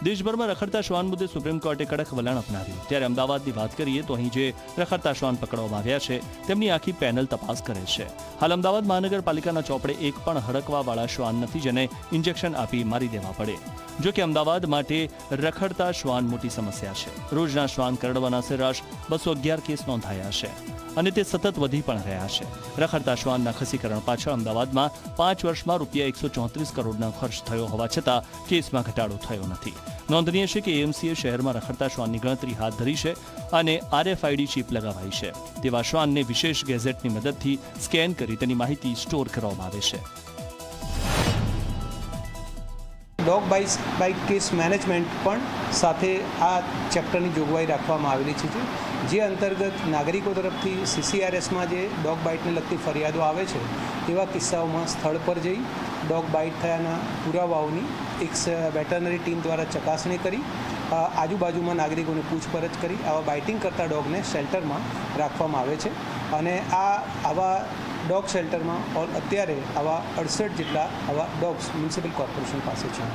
દેશભરમાં રખડતા શ્વાન મુદ્દે સુપ્રીમ કોર્ટે કડક વલણ અપનાવ્યું, ત્યારે અમદાવાદની વાત કરીએ તો અહીં જે રખડતા શ્વાન પકડવામાં આવ્યા છે તેમની આખી પેનલ તપાસ કરે છે. હાલ અમદાવાદ મહાનગરપાલિકાના ચોપડે એક પણ હડકવાવાળા શ્વાન નથી જેને ઇન્જેક્શન આપી મારી દેવા પડે. જો કે અમદાવાદ માટે રખડતા શ્વાન મોટી સમસ્યા છે. રોજના શ્વાન કરડવાના સરેરાશ 211 કેસ નોંધાયા છે અને તે સતત વધી પણ રહ્યા છે. રખડતા શ્વાનના ખસીકરણ પાછળ અમદાવાદમાં 5 વર્ષમાં રૂપિયા 134 કરોડના ખર્ચ થયો હોવા છતાં કેસમાં ઘટાડો થયો નથી. નોંધનીય છે કે એએમસીએ શહેરમાં રખડતા શ્વાનની ગણતરી હાથ ધરી છે અને RFID ચિપ લગાવાઈ છે. તેવા શ્વાનને વિશેષ ગેઝેટની મદદથી સ્કેન કરી તેની માહિતી સ્ટોર કરવામાં આવે છે. ડોગ બાઇટ કેસ મેનેજમેન્ટ પણ સાથે આ ચેપ્ટરની જોગવાઈ રાખવામાં આવેલી છે, જે અંતર્ગત નાગરિકો તરફથી CCRSમાં જે ડોગ બાઇટને લગતી ફરિયાદો આવે છે તેવા કિસ્સાઓમાં સ્થળ પર જઈ ડોગ બાઇટ થયાના પુરાવાઓની એક વેટરનરી ટીમ દ્વારા ચકાસણી કરી આજુબાજુમાં નાગરિકોને પૂછપરછ કરી આવા બાઇટિંગ કરતા ડોગને શેલ્ટરમાં રાખવામાં આવે છે અને આવા ડોગ શેલ્ટરમાં અત્યારે આવા 68 જેટલા આવા ડોગ્સ મ્યુનિસિપલ કોર્પોરેશન પાસે છે.